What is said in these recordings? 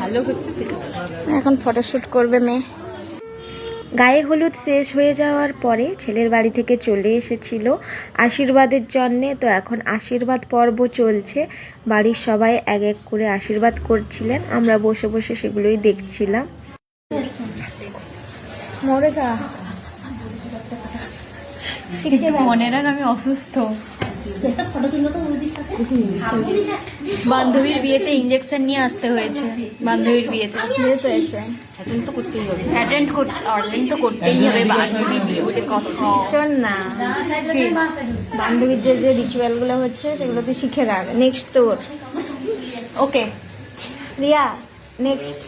ভালো হচ্ছে সেটা। এখন ফটোশুট করবে মেয়ে। গায়ে হলুদ শেষ হয়ে যাওয়ার পরে ছেলের বাড়ি থেকে চলে এসেছিল আশীর্বাদের জন্যে। তো এখন আশীর্বাদ পর্ব চলছে, বাড়ির সবাই এক এক করে আশীর্বাদ করছিলেন, আমরা বসে বসে সেগুলোই দেখছিলাম। মনেরা আমি অসুস্থ, বান্ধবীর বিয়েতে ইঞ্জেকশন নিয়ে আসতে হয়েছে। বান্ধবীর বিয়েতে অ্যাটেন্ড তো করতেই হবে, বান্ধবীর বিয়ে বলে কথা। শোন না, বান্ধবীর যে যে রিচুয়াল গুলো হচ্ছে সেগুলো তুই শিখে রাখ। নেক্সট তোর। ওকে রিয়া, নেক্সট।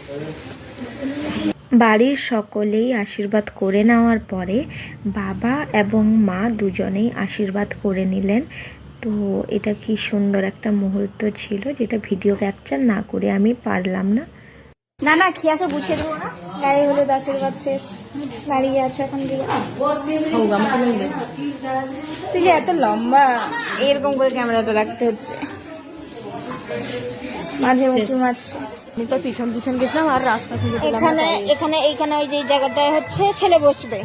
বাড়ির সকলেই আশীর্বাদ করে নেওয়ার পরে বাবা এবং মা দুজনেই আশীর্বাদ করে নিলেন। তো এটা কি সুন্দর একটা মুহূর্ত ছিল, যেটা ভিডিও ক্যাপচার না করে আমি পারলাম না। না না, খেয়াছো গুছিয়ে দেবো না। গায়ে হলুদ আশীর্বাদ শেষ, দাঁড়িয়ে আছে এখন রিয়া। তুই যে এত লম্বা, এরকম করে ক্যামেরাটা রাখতে হচ্ছে, মাঝে মুখে মারছে। তো পিছন পিছন গেছিলাম আর রাস্তা থেকে এখানে এখানে এইখানে ওই যে জায়গাটায় হচ্ছে ছেলে বসবে।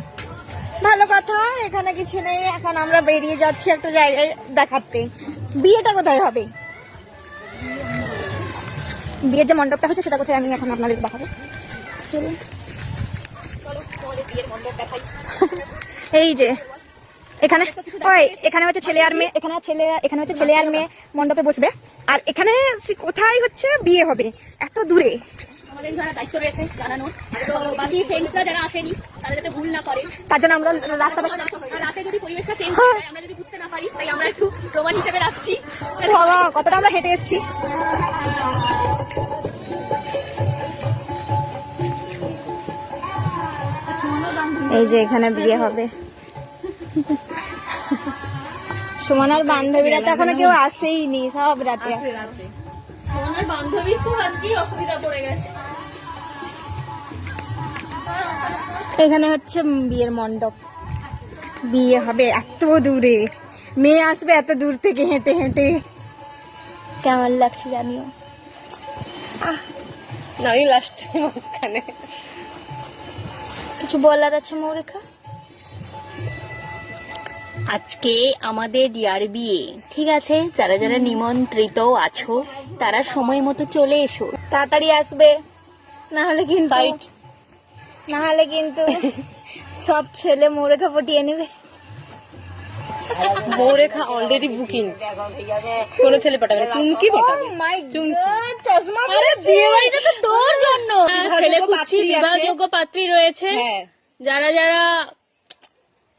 ভালো কথা, এখানে কিছু নেই। এখন আমরা বেরিয়ে যাচ্ছি একটা জায়গায় দেখাতে। বিয়েটা কোথায় হবে, বিয়ের যে মণ্ডপটা হচ্ছে সেটা কোথায়, আমি এখন আপনাদের দেখাবো। চলুন, এই যে এখানে, ওই এখানে হচ্ছে ছেলে আর মেয়ে, এখানে হচ্ছে ছেলে আর মেয়ে মণ্ডপে বসবে। আর এখানে কোথায় হচ্ছে বিয়ে হবে, এত দূরে। আমাদের যারা দায়িত্ব রয়েছে জানানোর, তো বাকি ফ্রেন্ডসরা যারা আসেনি তারা যাতে ভুল না করে, তার জন্য আমরা রাস্তাটা রাতে যদি পরিবেশটা চেঞ্জ হয়, আমরা যদি বুঝতে না পারি, তাই আমরা একটু প্রমাণ হিসেবে রাখছি কতটা আমরা হেঁটে এসেছি। এই যে এখানে বিয়ে হবে। সুমনার বান্ধবীরা তো এখনো কেউ আসেইনি, সব রাতে আসে। আমার বান্ধবীর সব আজকেই অসুবিধা পড়ে গেছে। এখানে হচ্ছে বিয়ের মণ্ডপ, বিয়ে হবে এত দূরে, মেয়ে আসবে এত দূর থেকে হেঁটে হেঁটে। কেমন লাগছে জানিও। নাই লাস্ট মাঝখানে কিছু বলার আছে মৌরেখা? আজকে আমাদের ইয়ার বিয়ে, ঠিক আছে? যারা যারা নিমন্ত্রিত আছো তারা সময় মতো চলে এসো, তাড়াতাড়ি আসবে, না হলে কিন্তু সব ছেলে মৌরেখা পটিয়ে নেবে। মৌরেখা অলরেডি বুকিং, কোনো ছেলে পাঠাবে না, চুমকি পাঠাবে। চশমা আরে বিয়ে বাড়িটা তো তোর জন্য, ছেলে খুঁজছি, বিবাহযোগ্য পাত্রী রয়েছে। যারা যারা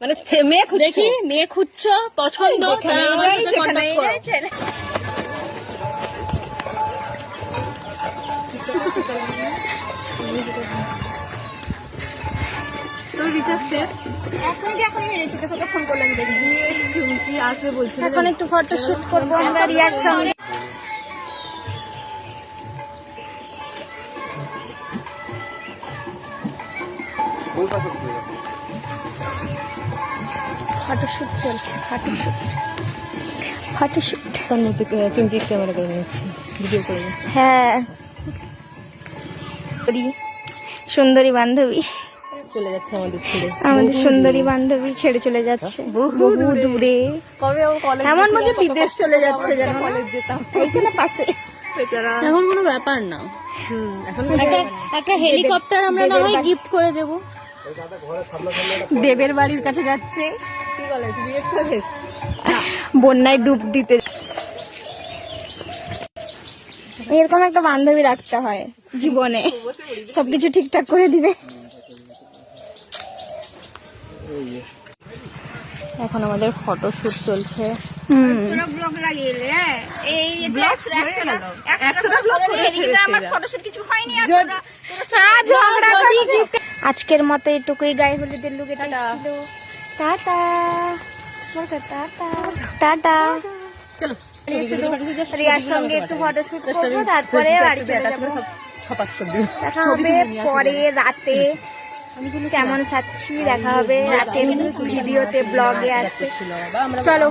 মানে মেয়ে খুঁজছি, মেয়ে খুঁজছো, পছন্দ, তারা আমার সাথে কন্টাক্ট করো। এখন একটু ফটোশুট করবো আমরা রিয়ার সঙ্গে। ফটোশুট চলছে, ফটোশুট চুমকি ক্যামেরা করে নিচ্ছি, ভিডিও করে নিচ্ছি। হ্যাঁ, সুন্দরী বান্ধবী চলে যাচ্ছে আমাদের ছেড়ে, আমাদের সুন্দরী বান্ধবী ছেড়ে চলে যাচ্ছে বহু দূরে। এমন মধ্যে বিদেশ চলে যাচ্ছে যেন, এইখানে পাশে। এখন কোনো ব্যাপার না, একটা হেলিকপ্টার আমরা না হয় গিফট করে দেবো। দেবের বাড়ির কাছে যাচ্ছে, বন্যায় ডুব দিতে। এরকম একটা বান্ধবী রাখতে হয় জীবনে, সবকিছু ঠিকঠাক করে দিবে। এখন আমাদের ফটোশুট চলছে। আজকের মতো এটুকুই, গায়ে হলুদের লুক এটা ছিল। Tata tata tata. চলো রিয়ার সঙ্গে একটু ফটোশুট করবো, তারপরে বাড়ি চলে যাবো। দেখা হবে পরে রাতে, কেমন সাচ্ছি দেখা হবে রাতে ভিডিওতে, ব্লগে আসবে। চলো।